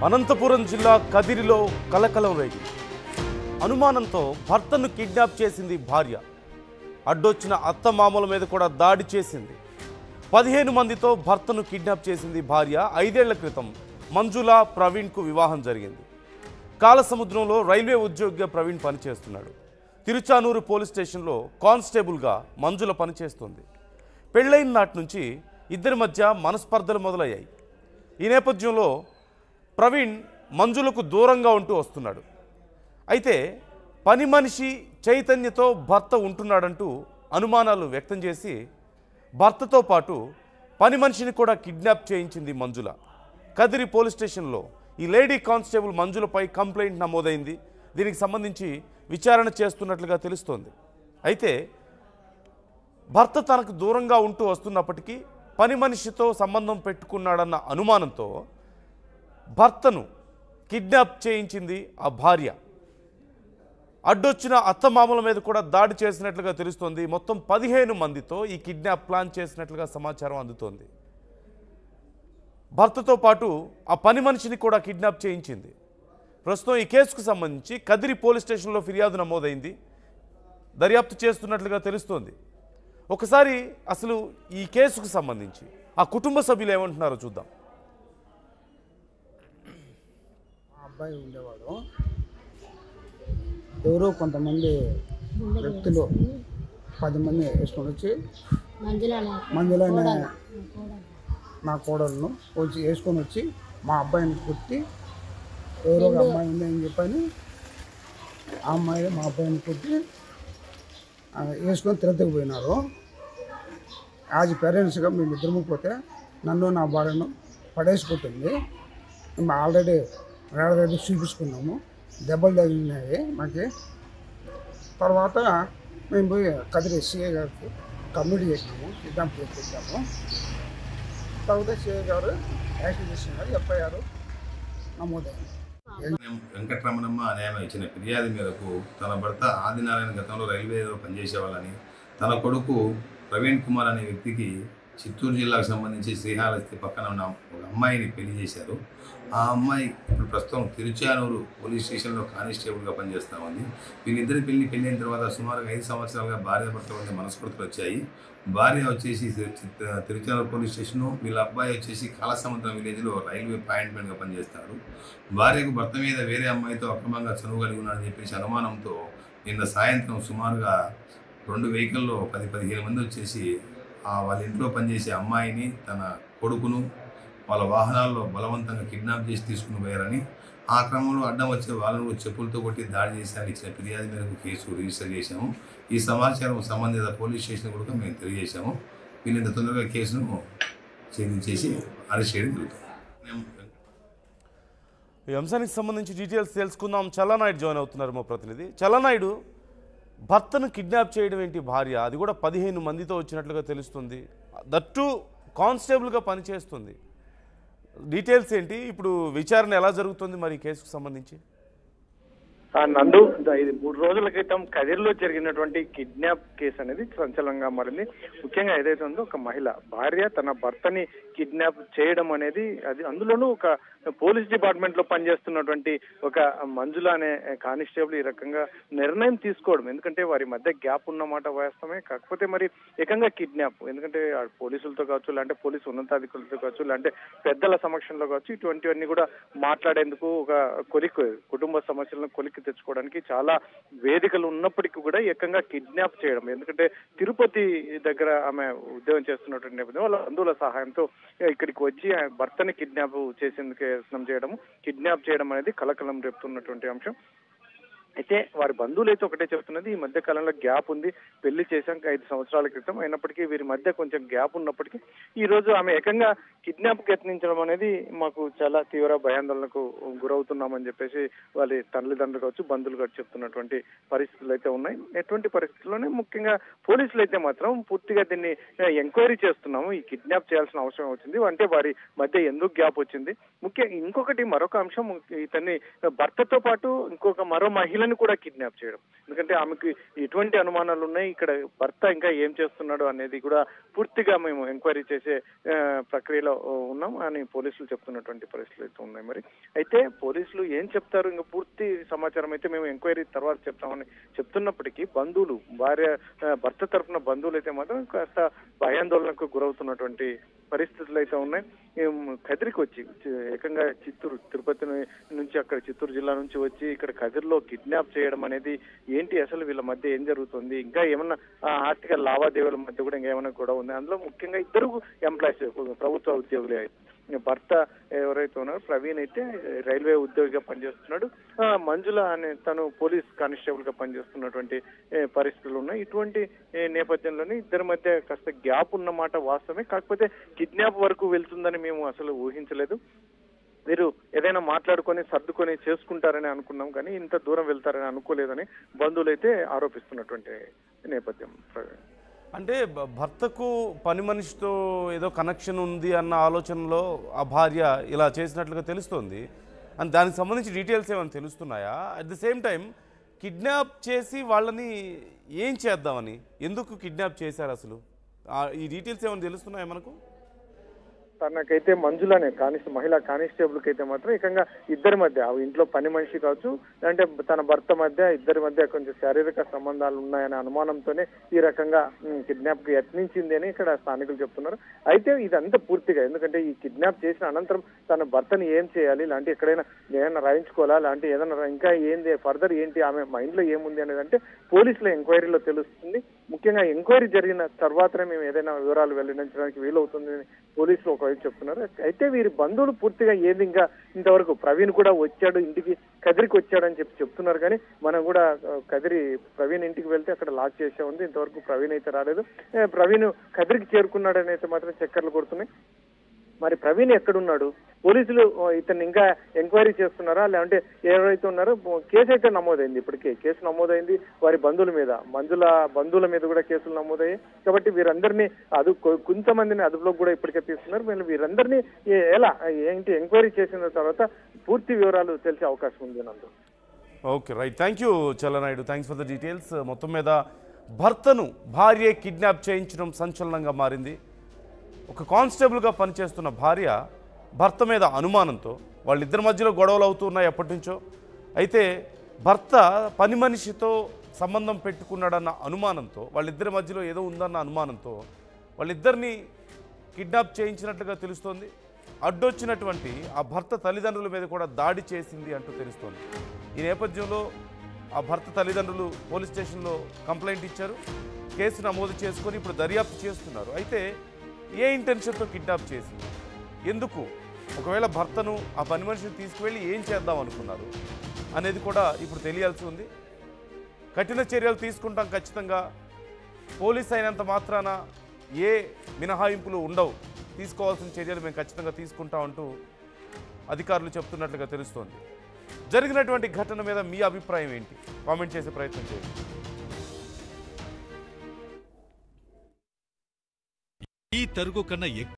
అనంతపురం జిల్లా కదిరిలో కలకలం రేగింది. అనుమానంతో భర్తను కిడ్నాప్ చేసింది భార్య. అడ్డొచ్చిన అత్తమామల మీద కూడా దాడి చేసింది. 15 మందితో భర్తను కిడ్నాప్ చేసింది భార్య. 5 ఏళ్ల క్రితం మంజుల ప్రవీణ్కు వివాహం జరిగింది. కాలసముద్రంలో రైల్వే ఉద్యోగిగా ప్రవీణ్ పనిచేస్తున్నాడు. తిరుచానూరు పోలీస్ స్టేషన్లో కానిస్టేబుల్గా మంజుల పనిచేస్తుంది. పెళ్లైన నాటి నుంచి ఇద్దరి మధ్య మనస్పర్ధలు మొదలయ్యాయి. ఈ నేపథ్యంలో ప్రవీణ్ మంజులకు దూరంగా ఉంటూ వస్తున్నాడు. అయితే పని మనిషి చైతన్యతో భర్త ఉంటున్నాడంటూ అనుమానాలు వ్యక్తం చేసి భర్తతో పాటు పని మనిషిని కూడా కిడ్నాప్ చేయించింది మంజుల. కదిరి పోలీస్ స్టేషన్లో ఈ లేడీ కానిస్టేబుల్ మంజులపై కంప్లైంట్ నమోదైంది. దీనికి సంబంధించి విచారణ చేస్తున్నట్లుగా తెలుస్తోంది. అయితే భర్త తనకు దూరంగా ఉంటూ వస్తున్నప్పటికీ పని మనిషితో సంబంధం పెట్టుకున్నాడన్న అనుమానంతో భర్తను కిడ్నాప్ చేయించింది ఆ భార్య. అడ్డొచ్చిన అత్తమామల మీద కూడా దాడి చేసినట్లుగా తెలుస్తోంది. మొత్తం 15 మందితో ఈ కిడ్నాప్ ప్లాన్ చేసినట్లుగా సమాచారం అందుతోంది. భర్తతో పాటు ఆ పని మనిషిని కూడా కిడ్నాప్ చేయించింది. ప్రస్తుతం ఈ కేసుకు సంబంధించి కదిరి పోలీస్ స్టేషన్లో ఫిర్యాదు నమోదైంది. దర్యాప్తు చేస్తున్నట్లుగా తెలుస్తోంది. ఒకసారి అసలు ఈ కేసుకు సంబంధించి ఆ కుటుంబ సభ్యులు ఏమంటున్నారో చూద్దాం. అబ్బాయి ఉండేవాడు. ఎవరో కొంతమంది వ్యక్తులు 10 మంది వేసుకొని వచ్చి మందులోనే నా కోడలను వచ్చి వేసుకొని వచ్చి మా అబ్బాయిని కుట్టి ఎవరో ఒక అమ్మాయి ఉంది అని చెప్పని ఆ అమ్మాయి మా అబ్బాయిని కుట్టి వేసుకొని తిరగకపోయినారు. యాజ్ పేరెంట్స్గా మేము ఇద్దరము పోతే నన్ను నా భార్యను పడేసుకుంటుంది. మేము ఆల్రెడీ వేరే చూపించుకున్నాము. దెబ్బలు తగిలినాయి మాకు. తర్వాత మేము పోయి కదిరి సిఐ గారికి కమ్యూనిటీ చేసినాము, కిడ్నాప్ చేసాము. తర్వాత సిఐ గారు యాక్షన్ చేసినారు, ఎఫ్ఐఆర్ నమోదైంది. వెంకటరమణమ్మ అనే ఆమె ఇచ్చిన ఫిర్యాదు మేరకు తన భర్త ఆదినారాయణ గతంలో రైల్వేలో పనిచేసేవాళ్ళని, తన కొడుకు ప్రవీణ్ కుమార్ అనే వ్యక్తికి చిత్తూరు జిల్లాకు సంబంధించి శ్రీహాళహస్తి పక్కన ఉన్న ఒక అమ్మాయిని పెళ్లి చేశారు. ఆ అమ్మాయి ఇప్పుడు ప్రస్తుతం తిరుచానూరు పోలీస్ స్టేషన్లో కానిస్టేబుల్గా పనిచేస్తూ ఉంది. వీళ్ళిద్దరి పెళ్ళైన తర్వాత సుమారుగా 5 సంవత్సరాలుగా భార్యాభర్త ఉండే మనస్పర్ధలు వచ్చాయి. భార్య వచ్చేసి తిరుచానూరు పోలీస్ స్టేషను, వీళ్ళ అబ్బాయి వచ్చేసి కాలసముద్రం విలేజ్లో రైల్వే పాయింట్మెంట్గా పనిచేస్తారు. భార్యకు భర్త మీద వేరే అమ్మాయితో అక్రమంగా చనువు కలిగి ఉన్నాడని చెప్పేసి అనుమానంతో నిన్న సాయంత్రం సుమారుగా 2 వెహికల్లో 10-15 మంది వచ్చేసి వాళ్ళ ఇంట్లో పనిచేసే అమ్మాయిని, తన కొడుకును వాళ్ళ వాహనాల్లో బలవంతంగా కిడ్నాప్ చేసి తీసుకుని పోయారని, ఆ క్రమంలో అడ్డం వచ్చే వాళ్ళను చెప్పులతో కొట్టి దాడి చేశారని ఇచ్చిన ఫిర్యాదు మేరకు కేసు రిజిస్టర్ చేశాము. ఈ సమాచారం సంబంధిత పోలీస్ స్టేషన్ కూడా మేము తెలియజేశాము. వీళ్ళంత తొందరగా కేసును ఛేదించేసి అరెస్ట్ చేయడం జరుగుతుంది. ఈ అంశానికి సంబంధించి డీటెయిల్స్ తెలుసుకుందాం. చల్లనాయుడు జాయిన్ అవుతున్నారు మా ప్రతినిధి. చల్లనాయుడు, భర్తను కిడ్నాప్ చేయడం ఏంటి భార్య, అది కూడా 15 మందితో వచ్చినట్లుగా తెలుస్తుంది. దట్టు కానిస్టేబుల్గా పనిచేస్తుంది. డీటెయిల్స్ ఏంటి, ఇప్పుడు విచారణ ఎలా జరుగుతుంది మరి ఈ కేసుకు సంబంధించి? నందు, ఇది 3 రోజుల క్రితం కదిరిలో జరిగినటువంటి కిడ్నాప్ కేసు అనేది సంచలనంగా మారింది. ముఖ్యంగా ఏదైతే ఉందో ఒక మహిళ భార్య తన భర్తని కిడ్నాప్ చేయడం అనేది, అది అందులోనూ ఒక పోలీస్ డిపార్ట్మెంట్ లో పనిచేస్తున్నటువంటి ఒక మంజుల అనే కానిస్టేబుల్ ఈ రకంగా నిర్ణయం తీసుకోవడం, ఎందుకంటే వారి మధ్య గ్యాప్ ఉన్నమాట వాస్తవమే. కాకపోతే మరి ఏకంగా కిడ్నాప్, ఎందుకంటే పోలీసులతో కావచ్చు, లేదంటే పోలీసు ఉన్నతాధికారులతో కావచ్చు, లేదంటే పెద్దల సమక్షంలో కావచ్చు, ఇటువంటివన్నీ కూడా మాట్లాడేందుకు ఒక కుటుంబ సమస్యలను కొలిక్కి తెచ్చుకోవడానికి చాలా వేదికలు ఉన్నప్పటికీ కూడా ఏకంగా కిడ్నాప్ చేయడం, ఎందుకంటే తిరుపతి దగ్గర ఆమె ఉద్యోగం చేస్తున్నటువంటి నేపథ్యం వాళ్ళ బంధువుల సహాయంతో ఇక్కడికి వచ్చి భర్తని కిడ్నాప్ చేసేందుకు యత్నం చేయడం, కిడ్నాప్ చేయడం అనేది కలకలం రేపుతున్నటువంటి అంశం. అయితే వారి బంధువులు అయితే ఒకటే చెప్తున్నది, ఈ మధ్య కాలంలో గ్యాప్ ఉంది, పెళ్లి చేశాం 5 సంవత్సరాల క్రితం, అయినప్పటికీ వీరి మధ్య కొంచెం గ్యాప్ ఉన్నప్పటికీ ఈ రోజు ఆమె ఏకంగా కిడ్నాప్ యత్నించడం అనేది మాకు చాలా తీవ్ర భయాందోళనకు గురవుతున్నామని చెప్పేసి వాళ్ళ తల్లిదండ్రులు కావచ్చు, బంధువులు కావచ్చు చెప్తున్నటువంటి పరిస్థితులు అయితే ఉన్నాయి. ఎటువంటి పరిస్థితుల్లోనే ముఖ్యంగా పోలీసులు అయితే మాత్రం పూర్తిగా దీన్ని ఎంక్వైరీ చేస్తున్నాము, ఈ కిడ్నాప్ చేయాల్సిన అవసరం వచ్చింది అంటే వారి మధ్య ఎందుకు గ్యాప్ వచ్చింది. ముఖ్యంగా మరొక అంశం, ఇతన్ని భర్తతో పాటు మరో మహిళ మహిళని కూడా కిడ్నాప్ చేయడం. ఎందుకంటే ఆమెకు ఎటువంటి అనుమానాలు ఉన్నాయి, ఇక్కడ భర్త ఇంకా ఏం చేస్తున్నాడు అనేది కూడా పూర్తిగా మేము ఎంక్వైరీ చేసే ప్రక్రియలో ఉన్నాం అని పోలీసులు చెప్తున్నటువంటి పరిస్థితులు అయితే ఉన్నాయి. మరి అయితే పోలీసులు ఏం చెప్తారు, ఇంకా పూర్తి సమాచారం అయితే మేము ఎంక్వైరీ తర్వాత చెప్తామని చెప్తున్నప్పటికీ బంధువులు భర్త తరఫున బంధువులు అయితే మాత్రం కాస్త భయాందోళనకు గురవుతున్నటువంటి పరిస్థితులు అయితే ఉన్నాయి. కదిరికి వచ్చి ఏకంగా చిత్తూరు తిరుపతి నుంచి అక్కడ చిత్తూరు జిల్లా నుంచి వచ్చి ఇక్కడ కదిరిలో కిడ్నాప్ చేయడం అనేది ఏంటి, అసలు వీళ్ళ మధ్య ఏం జరుగుతుంది, ఇంకా ఏమన్నా ఆర్థిక లావాదేవీల మధ్య కూడా ఇంకా ఏమైనా కూడా ఉంది. అందులో ముఖ్యంగా ఇద్దరు ఎంప్లాయీస్ ప్రభుత్వ ఉద్యోగులే. భర్త ఎవరైతే ఉన్నారో ప్రవీణ్ అయితే రైల్వే ఉద్యోగిగా పనిచేస్తున్నాడు, మంజుల అనే తను పోలీస్ కానిస్టేబుల్ గా పనిచేస్తున్నటువంటి పరిస్థితులు ఉన్నాయి. ఇటువంటి నేపథ్యంలోనే ఇద్దరి మధ్య కాస్త గ్యాప్ ఉన్నమాట వాస్తవమే. కాకపోతే కిడ్నాప్ వరకు వెళ్తుందని మేము అసలు ఊహించలేదు. వీరు ఏదైనా మాట్లాడుకొని సర్దుకొని చేసుకుంటారని అనుకున్నాం, కానీ ఇంత దూరం వెళ్తారని అనుకోలేదని బంధువులు అయితే ఆరోపిస్తున్నటువంటి నేపథ్యం. అంటే భర్తకు పని మనిషితో ఏదో కనెక్షన్ ఉంది అన్న ఆలోచనలో ఆ భార్య ఇలా చేసినట్లుగా తెలుస్తోంది. అండ్ దానికి సంబంధించి డీటెయిల్స్ ఏమైనా తెలుస్తున్నాయా? At the same time kidnap చేసి వాళ్ళని ఏం చేద్దామని, ఎందుకు కిడ్నాప్ చేశారు అసలు, ఈ డీటెయిల్స్ ఏమైనా తెలుస్తున్నాయా మనకు? తనకైతే మంజులనే మహిళా కానిస్టేబుల్కి అయితే మాత్రం ఏకంగా ఇద్దరి మధ్య ఇంట్లో పని మనిషి కావచ్చు, అంటే తన భర్త మధ్య ఇద్దరి మధ్య కొంచెం శారీరక సంబంధాలు ఉన్నాయనే అనుమానంతోనే ఈ రకంగా కిడ్నాప్ కి యత్నించింది అని ఇక్కడ స్థానికులు చెప్తున్నారు. అయితే ఇదంతా పూర్తిగా ఎందుకంటే ఈ కిడ్నాప్ చేసిన అనంతరం తన భర్తని ఏం చేయాలి, ఇలాంటి ఎక్కడైనా ఏదైనా రాయించుకోవాలా, అలాంటి ఏదైనా ఇంకా ఏంది ఫర్దర్ ఏంటి ఆమె మైండ్ లో ఏముంది అనేది అంటే పోలీసుల ఎంక్వైరీలో తెలుస్తుంది. ముఖ్యంగా ఎంక్వైరీ జరిగిన తర్వాతనే మేము ఏదైనా వివరాలు వెల్లడించడానికి వీలవుతుందని పోలీసులు ఒకవైపు చెప్తున్నారు. అయితే వీరి బంధువులు పూర్తిగా ఏది ఇంకా ఇంతవరకు ప్రవీణ్ కూడా వచ్చాడు ఇంటికి, కదిరికి వచ్చాడని చెప్తున్నారు. కానీ మనం కూడా ప్రవీణ్ ఇంటికి వెళ్తే అక్కడ లాక్ చేసే ఉంది, ఇంతవరకు ప్రవీణ్ అయితే రాలేదు. ప్రవీణ్ కదిరికి చేరుకున్నాడని అయితే మాత్రం చక్కర్లు కొడుతున్నాయి. మరి ప్రవీణ్ ఎక్కడున్నాడు, పోలీసులు ఇతన్ని ఇంకా ఎంక్వైరీ చేస్తున్నారా, లేదంటే ఎవరైతే ఉన్నారో కేసు అయితే నమోదైంది, ఇప్పటికే కేసు నమోదైంది వారి బంధువుల మీద, మంజుల బంధువుల మీద కూడా కేసులు నమోదయ్యాయి. కాబట్టి వీరందరినీ కొంతమందిని అదుపులోకి కూడా ఇప్పటికే తీస్తున్నారు. వీళ్ళు వీరందరినీ ఎలా ఏంటి ఎంక్వైరీ చేసిన తర్వాత పూర్తి వివరాలు తెలిసే అవకాశం ఉంది Nandu. Okay, right, thank you Chalanaidu, thanks for the details. మొత్తం మీద భర్తను భార్య కిడ్నాప్ చేయించడం సంచలనంగా మారింది. ఒక కానిస్టేబుల్గా పనిచేస్తున్న భార్య భర్త మీద అనుమానంతో, వాళ్ళిద్దరి మధ్యలో గొడవలు అవుతున్నాయి ఎప్పటి నుంచో. అయితే భర్త పని మనిషితో సంబంధం పెట్టుకున్నాడన్న అనుమానంతో, వాళ్ళిద్దరి మధ్యలో ఏదో ఉందన్న అనుమానంతో వాళ్ళిద్దరిని కిడ్నాప్ చేయించినట్లుగా తెలుస్తోంది. అడ్డొచ్చినటువంటి ఆ భర్త తల్లిదండ్రుల మీద కూడా దాడి చేసింది అంటూ తెలుస్తోంది. ఈ నేపథ్యంలో ఆ భర్త తల్లిదండ్రులు పోలీస్ స్టేషన్లో కంప్లైంట్ ఇచ్చారు, కేసు నమోదు చేసుకొని ఇప్పుడు దర్యాప్తు చేస్తున్నారు. అయితే ఏ ఇంటెన్షన్తో కిడ్నాప్ చేసింది, ఎందుకు, ఒకవేళ భర్తను ఆ పని మనిషిని తీసుకువెళ్ళి ఏం చేద్దాం అనుకున్నారు అనేది కూడా ఇప్పుడు తెలియాల్సి ఉంది. కఠిన చర్యలు తీసుకుంటాం ఖచ్చితంగా, పోలీస్ అయినంత మాత్రాన ఏ మినహాయింపులు ఉండవు, తీసుకోవాల్సిన చర్యలు మేము ఖచ్చితంగా తీసుకుంటామంటూ అధికారులు చెప్తున్నట్లుగా తెలుస్తోంది. జరిగినటువంటి ఘటన మీద మీ అభిప్రాయం ఏంటి, కామెంట్ చేసే ప్రయత్నం చేయండి. ఈ తరుగు కన్నా